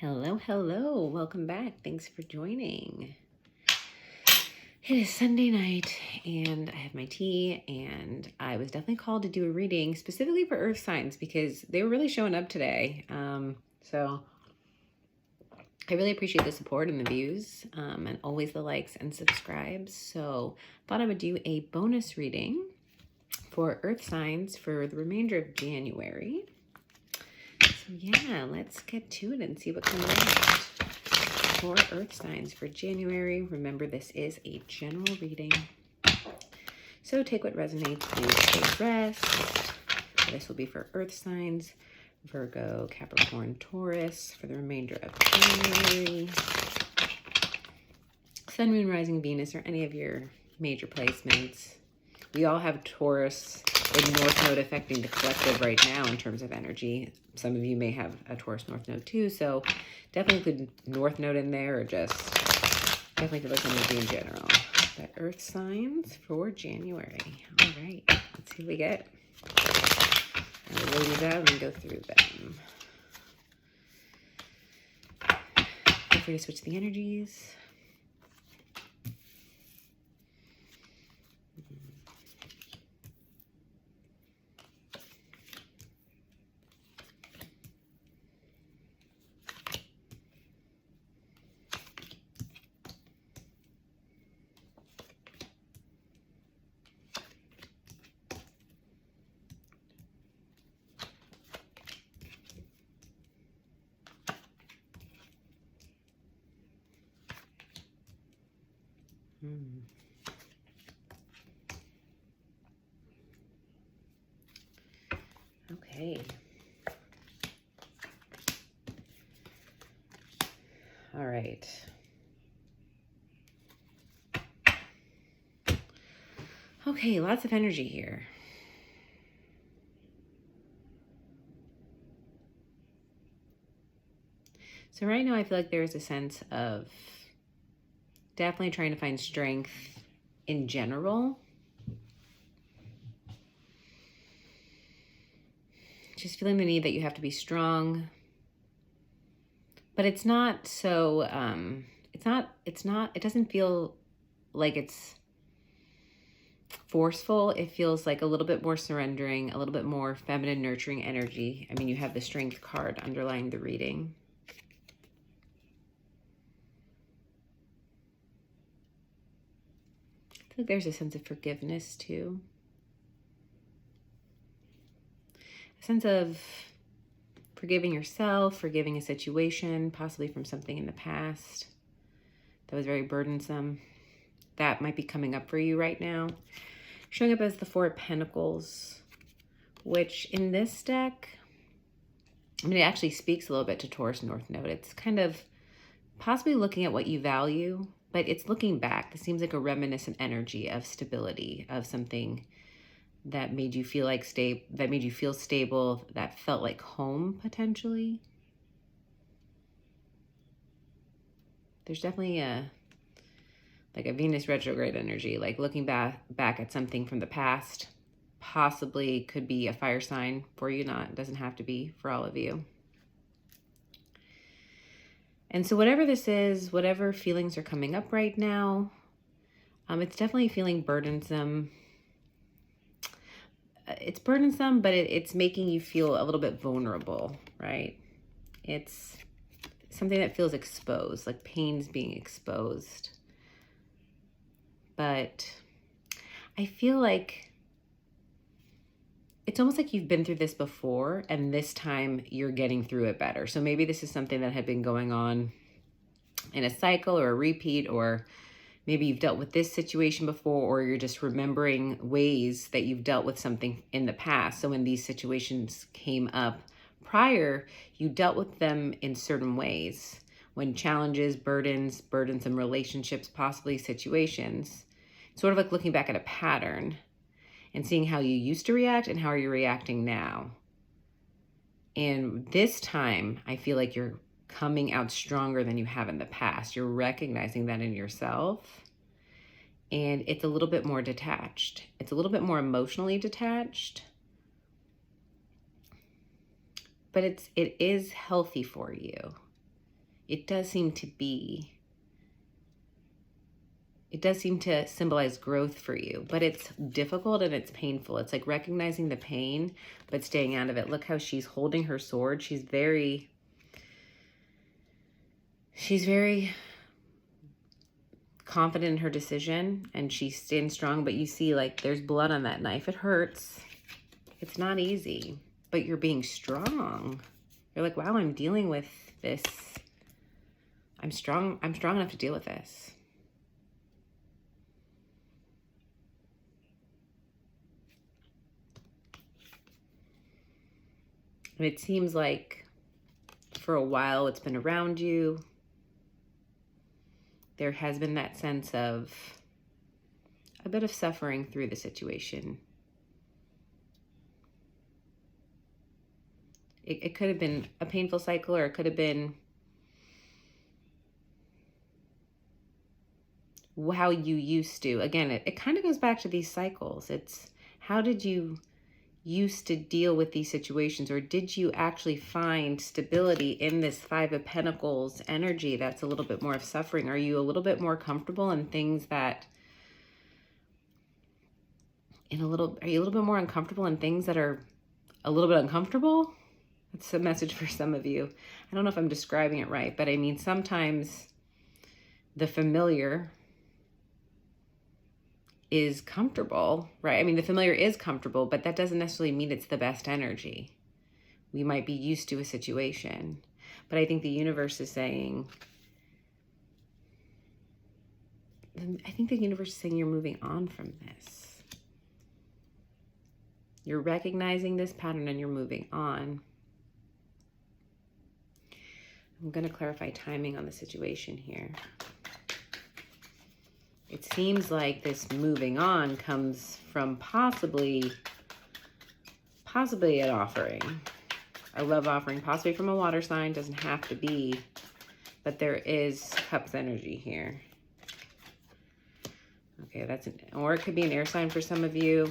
Hello, hello. Welcome back. Thanks for joining. It is Sunday night and I have my tea, and I was definitely called to do a reading specifically for earth signs because they were really showing up today. So I really appreciate the support and the views, and always the likes and subscribes. So I thought I would do a bonus reading for earth signs for the remainder of January. So yeah, let's get to it and see what comes out for earth signs for January. Remember, this is a general reading, so take what resonates, please take rest. This will be for earth signs: Virgo, Capricorn, Taurus for the remainder of January. Sun, Moon, Rising, Venus, or any of your major placements. We all have Taurus in North Node affecting the collective right now in terms of energy. Some of you may have a Taurus North Node too, so definitely include North Node in there, or just definitely feel like energy in general. But earth signs for January. All right, let's see what we get. I'll roll these out and go through them. Feel free to switch the energies. Okay. All right. Okay, lots of energy here. So right now I feel like there's a sense of definitely trying to find strength in general. Just feeling the need that you have to be strong. But it's not so, it doesn't feel like it's forceful. It feels like a little bit more surrendering, a little bit more feminine, nurturing energy. I mean, you have the Strength card underlying the reading. I think there's a sense of forgiveness too. A sense of forgiving yourself, forgiving a situation, possibly from something in the past that was very burdensome. That might be coming up for you right now. Showing up as the Four of Pentacles, which in this deck, I mean, it actually speaks a little bit to Taurus North Node. It's kind of possibly looking at what you value, but it's looking back. This seems like a reminiscent energy of stability, of something that made you feel like stable, that felt like home potentially. There's definitely a Venus retrograde energy, like looking back at something from the past. Possibly could be a fire sign for you, it doesn't have to be for all of you. And so whatever this is, whatever feelings are coming up right now, it's definitely feeling burdensome. It's burdensome, but it's making you feel a little bit vulnerable, right? It's something that feels exposed, like pain's being exposed. But I feel like it's almost like you've been through this before, and this time you're getting through it better. So maybe this is something that had been going on in a cycle or a repeat, or maybe you've dealt with this situation before, or you're just remembering ways that you've dealt with something in the past. So when these situations came up prior, you dealt with them in certain ways. When challenges, burdensome relationships, possibly situations, sort of like looking back at a pattern and seeing how you used to react and how are you reacting now. And this time, I feel like you're coming out stronger than you have in the past. You're recognizing that in yourself. And it's a little bit more detached. It's a little bit more emotionally detached. But it is healthy for you. it does seem to symbolize growth for you, but it's difficult and it's painful. It's like recognizing the pain, but staying out of it. Look how she's holding her sword. She's very confident in her decision, and she stands strong, but you see like there's blood on that knife. It hurts. It's not easy, but you're being strong. You're like, wow, I'm dealing with this. I'm strong enough to deal with this. And it seems like for a while it's been around you. There has been that sense of a bit of suffering through the situation. It could have been a painful cycle, or it could have been how you used to. Again, it kind of goes back to these cycles. It's how did you used to deal with these situations, or did you actually find stability in this Five of Pentacles energy that's a little bit more of suffering? Are you a little bit more comfortable in things that are you a little bit more uncomfortable in things that are a little bit uncomfortable? That's a message for some of you. I don't know if I'm describing it right, but I mean, sometimes the familiar is comfortable, right? I mean, the familiar is comfortable, but that doesn't necessarily mean it's the best energy. We might be used to a situation, but I think the universe is saying, you're moving on from this. You're recognizing this pattern and you're moving on. I'm going to clarify timing on the situation here. It seems like this moving on comes from possibly an offering, a love offering, possibly from a water sign. Doesn't have to be, but there is Cups energy here. Okay, or it could be an air sign for some of you.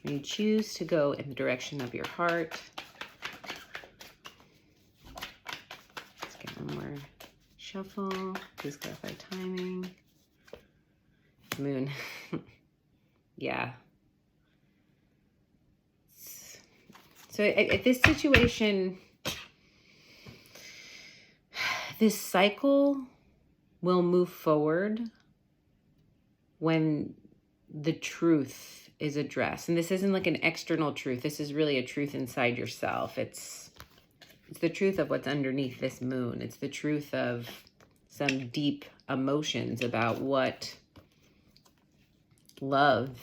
You choose to go in the direction of your heart. One more shuffle. Please clarify timing. Moon. Yeah. So at this situation, this cycle will move forward when the truth is addressed. And this isn't like an external truth. This is really a truth inside yourself. It's the truth of what's underneath this moon. It's the truth of some deep emotions about what love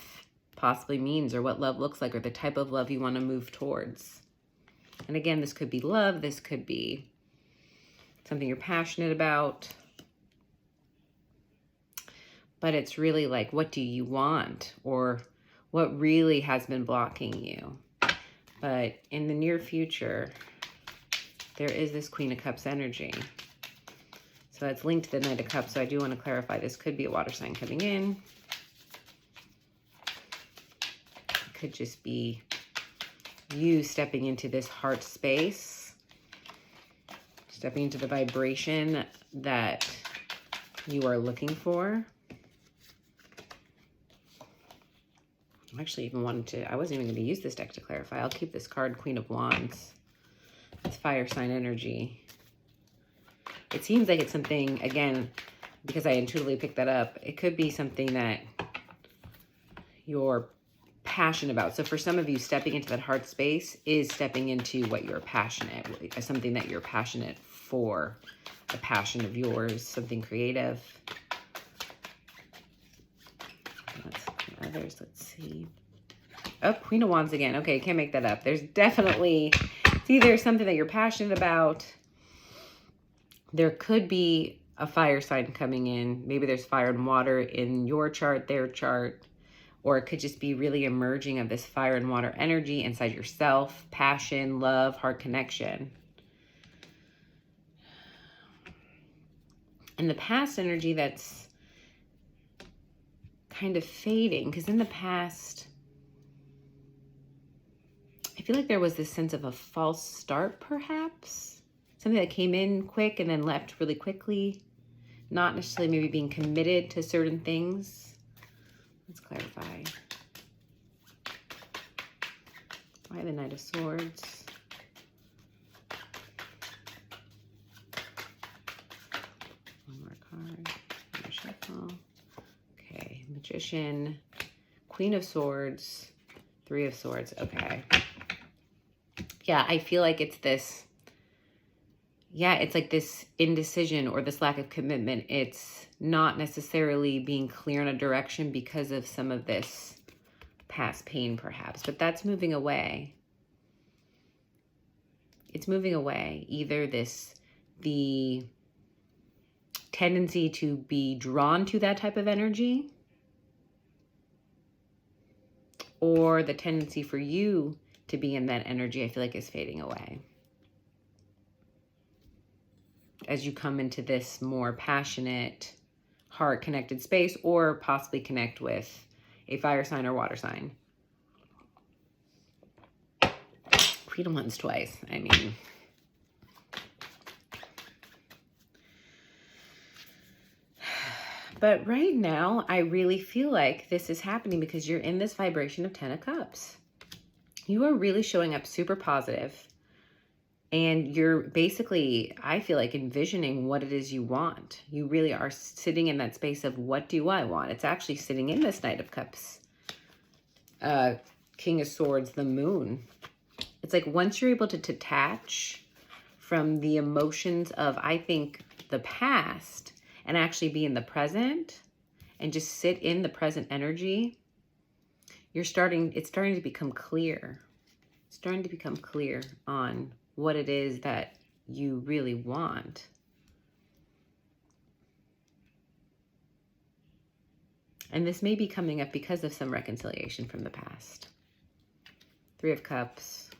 possibly means, or what love looks like, or the type of love you want to move towards. And again, this could be love. This could be something you're passionate about. But it's really like, what do you want? Or what really has been blocking you? But in the near future, there is this Queen of Cups energy. So it's linked to the Knight of Cups. So I do want to clarify, this could be a water sign coming in. It could just be you stepping into this heart space, stepping into the vibration that you are looking for. I actually even wanted to, I wasn't even going to use this deck to clarify. I'll keep this card, Queen of Wands. It's fire sign energy. It seems like it's something, again, because I intuitively picked that up, it could be something that you're passionate about. So for some of you, stepping into that heart space is stepping into what you're passionate, something that you're passionate for, a passion of yours, something creative. Others, let's see. Oh, Queen of Wands again. Okay, can't make that up. There's definitely, it's either something that you're passionate about. There could be a fire sign coming in. Maybe there's fire and water in your chart, their chart. Or it could just be really emerging of this fire and water energy inside yourself. Passion, love, heart connection. And the past energy that's kind of fading, because in the past, I feel like there was this sense of a false start, perhaps. Something that came in quick and then left really quickly. Not necessarily maybe being committed to certain things. Let's clarify. Why the Knight of Swords? One more card. One more shuffle. Okay, Magician, Queen of Swords, Three of Swords. Okay. Yeah, I feel like it's this, yeah, it's like this indecision or this lack of commitment. It's not necessarily being clear on a direction because of some of this past pain, perhaps, but that's moving away. It's moving away. Either the tendency to be drawn to that type of energy, or the tendency for you to be in that energy, I feel like is fading away. As you come into this more passionate, heart-connected space, or possibly connect with a fire sign or water sign. Queen of Wands twice. I mean, but right now, I really feel like this is happening because you're in this vibration of 10 of Cups. You are really showing up super positive. And you're basically, I feel like, envisioning what it is you want. You really are sitting in that space of, what do I want? It's actually sitting in this Knight of Cups. King of Swords, the Moon. It's like once you're able to detach from the emotions of, I think, the past and actually be in the present and just sit in the present energy, it's starting to become clear. It's starting to become clear on what it is that you really want. And this may be coming up because of some reconciliation from the past. Three of Cups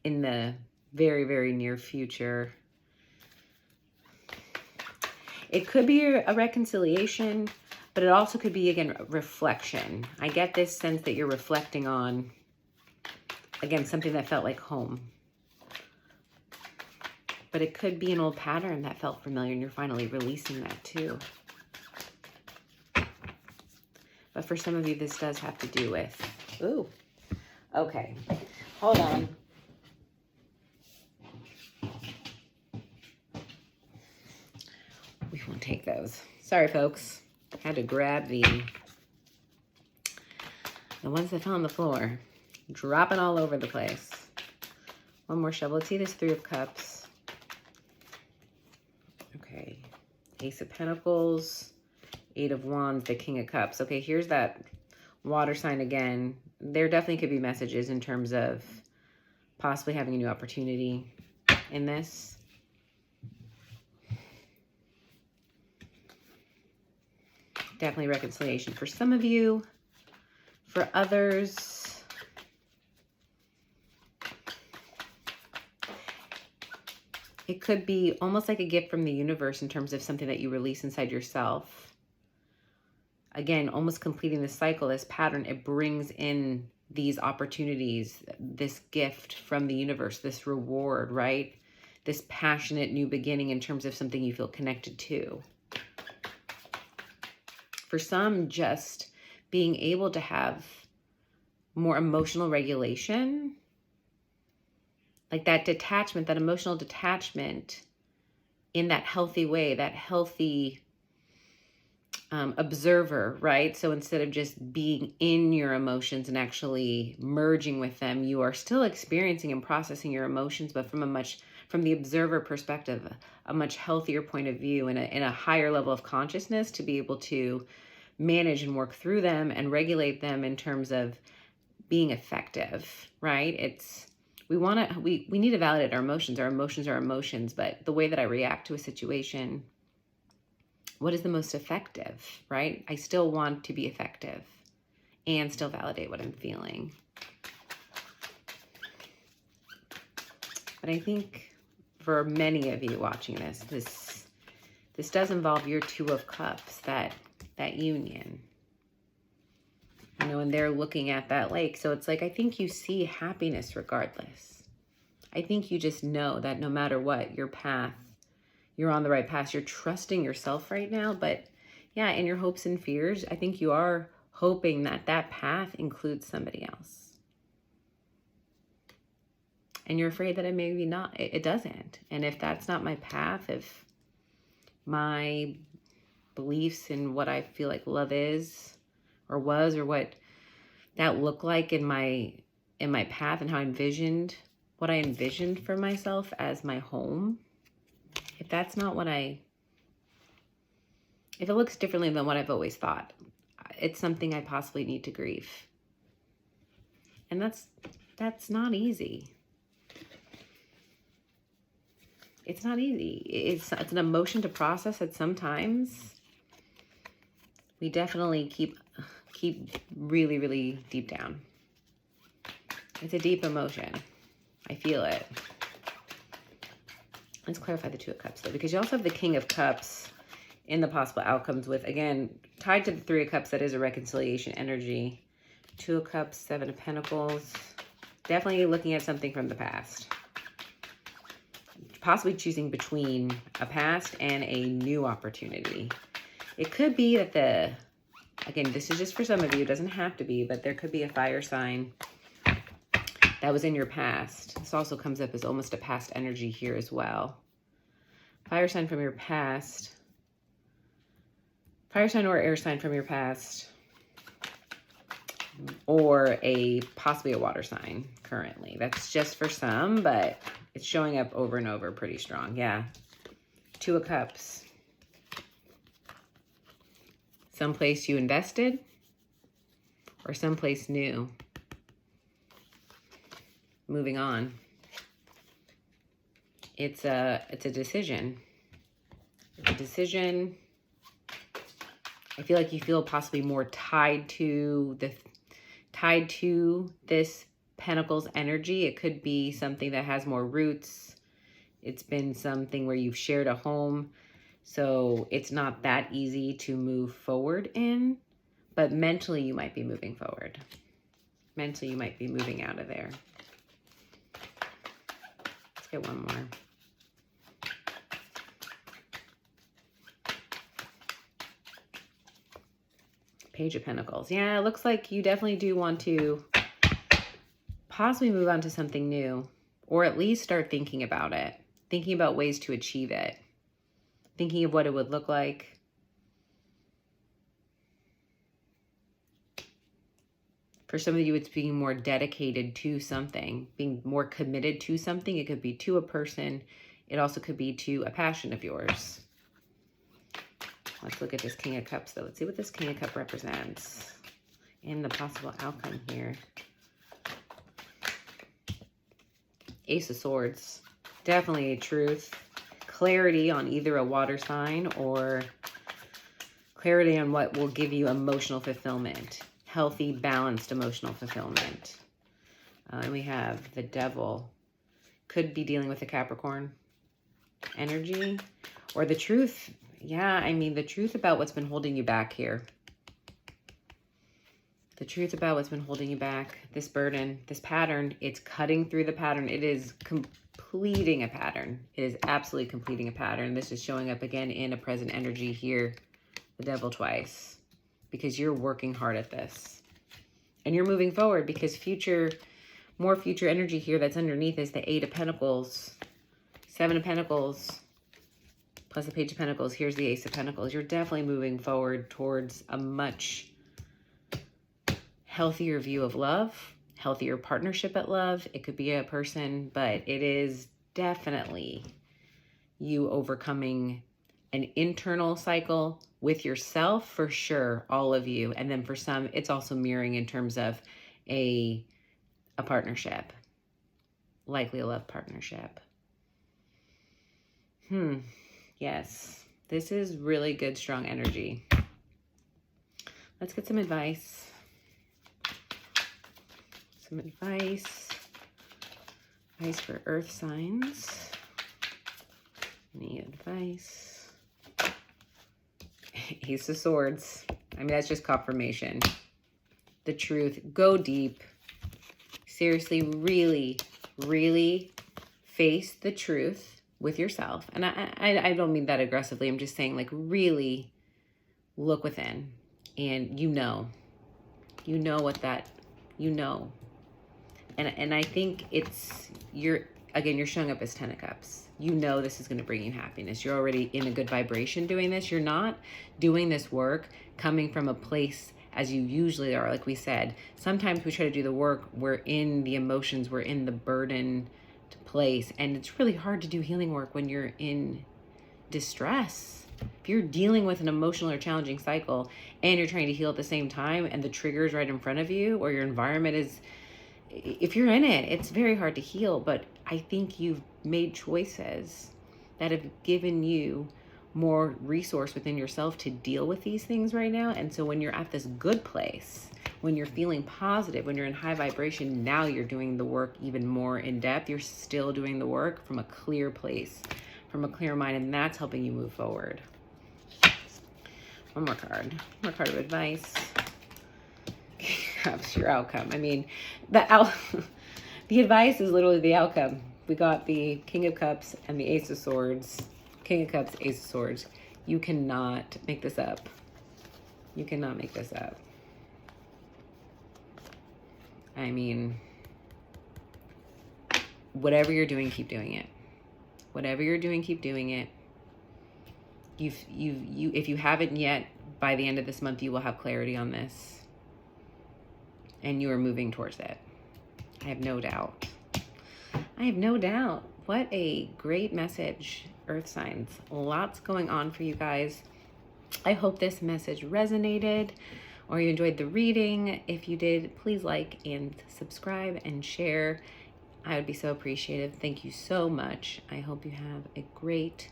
in the very, very near future. It could be a reconciliation, but it also could be, again, reflection. I get this sense that you're reflecting on, again, something that felt like home. But it could be an old pattern that felt familiar and you're finally releasing that too. But for some of you, this does have to do with, ooh, okay, hold on. We won't take those. Sorry, folks. Had to grab the ones that fell on the floor. Dropping all over the place. One more shuffle. Let's see this Three of Cups. Okay, Ace of Pentacles, Eight of Wands, the King of Cups. Okay, here's that water sign again. There definitely could be messages in terms of possibly having a new opportunity in this. Definitely reconciliation for some of you. For others, it could be almost like a gift from the universe in terms of something that you release inside yourself. Again, almost completing this cycle, this pattern, it brings in these opportunities, this gift from the universe, this reward, right? This passionate new beginning in terms of something you feel connected to. For some, just being able to have more emotional regulation, like that detachment, that emotional detachment in that healthy way, that healthy observer, right? So instead of just being in your emotions and actually merging with them, you are still experiencing and processing your emotions, but from the observer perspective, a much healthier point of view and in a higher level of consciousness to be able to manage and work through them and regulate them in terms of being effective, right? We need to validate our emotions. Our emotions are emotions, but the way that I react to a situation, what is the most effective, right? I still want to be effective and still validate what I'm feeling. But I think for many of you watching this does involve your Two of Cups, that union. and they're looking at that lake. So it's like, I think you see happiness regardless. I think you just know that no matter what, your path, you're on the right path. You're trusting yourself right now. But yeah, in your hopes and fears, I think you are hoping that that path includes somebody else. And you're afraid that it maybe not, it doesn't. And if that's not my path, if my beliefs in what I feel like love is or was, or what that looked like in my path and how I envisioned, what I envisioned for myself as my home, if that's not what if it looks differently than what I've always thought, it's something I possibly need to grieve. And that's not easy. It's not easy. It's an emotion to process at sometimes. We definitely keep really, really deep down. It's a deep emotion. I feel it. Let's clarify the Two of Cups though, because you also have the King of Cups in the possible outcomes with, again, tied to the Three of Cups, that is a reconciliation energy. Two of Cups, Seven of Pentacles. Definitely looking at something from the past. Possibly choosing between a past and a new opportunity. It could be that again, this is just for some of you, it doesn't have to be, but there could be a fire sign that was in your past. This also comes up as almost a past energy here as well. Fire sign from your past. Fire sign or air sign from your past. Or possibly a water sign currently. That's just for some, but it's showing up over and over pretty strong. Yeah. Two of Cups. Someplace you invested or someplace new. Moving on. It's a decision. It's a decision. I feel like you feel possibly more tied to this Pentacles energy. It could be something that has more roots. It's been something where you've shared a home, so it's not that easy to move forward in, but mentally you might be moving forward. Mentally you might be moving out of there. Let's get one more. Page of Pentacles. Yeah, it looks like you definitely do want to possibly move on to something new, or at least start thinking about it, thinking about ways to achieve it, thinking of what it would look like. For some of you, it's being more dedicated to something, being more committed to something. It could be to a person. It also could be to a passion of yours. Let's look at this King of Cups, though. Let's see what this King of Cups represents in the possible outcome here. Ace of Swords. Definitely a truth. Clarity on either a water sign or clarity on what will give you emotional fulfillment. Healthy, balanced emotional fulfillment. And we have the Devil. Could be dealing with a Capricorn energy. Or the truth. Yeah, I mean, the truth about what's been holding you back here. The truth about what's been holding you back. This burden, this pattern, it's cutting through the pattern. It is completing a pattern. It is absolutely completing a pattern. This is showing up again in a present energy here. The Devil twice. Because you're working hard at this. And you're moving forward because more future energy here that's underneath is the Eight of Pentacles. Seven of Pentacles. Plus the Page of Pentacles. Here's the Ace of Pentacles. You're definitely moving forward towards a much healthier view of love, healthier partnership at love. It could be a person, but it is definitely you overcoming an internal cycle with yourself for sure, all of you. And then for some, it's also mirroring in terms of a partnership, likely a love partnership. Yes, this is really good, strong energy. Let's get some advice. Some advice for earth signs. Any advice? Ace of Swords. I mean, that's just confirmation. the truth. Go deep. Seriously, really, really face the truth with yourself. And I don't mean that aggressively. I'm just saying, like, really look within. And you know what that, And I think you're showing up as 10 of Cups. You know this is going to bring you happiness. You're already in a good vibration doing this. You're not doing this work coming from a place as you usually are. Like we said, sometimes we try to do the work, we're in the emotions, we're in the burden place. And it's really hard to do healing work when you're in distress. If you're dealing with an emotional or challenging cycle and you're trying to heal at the same time and the trigger's right in front of you, or your environment is, if you're in it, it's very hard to heal. But I think you've made choices that have given you more resource within yourself to deal with these things right now. And so when you're at this good place, when you're feeling positive, when you're in high vibration, now you're doing the work even more in depth. You're still doing the work from a clear place, from a clear mind, and that's helping you move forward. One more card of advice. That's your outcome. I mean, the advice is literally the outcome. We got the King of Cups and the Ace of Swords. King of Cups, Ace of Swords. You cannot make this up. You cannot make this up. I mean, whatever you're doing, keep doing it. Whatever you're doing, keep doing it. If you haven't yet, by the end of this month, you will have clarity on this. And you are moving towards it. I have no doubt. I have no doubt. What a great message, Earth signs. Lots going on for you guys. I hope this message resonated or you enjoyed the reading. If you did, please like and subscribe and share. I would be so appreciative. Thank you so much. I hope you have a great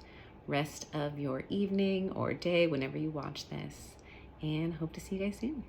rest of your evening or day whenever you watch this, and hope to see you guys soon.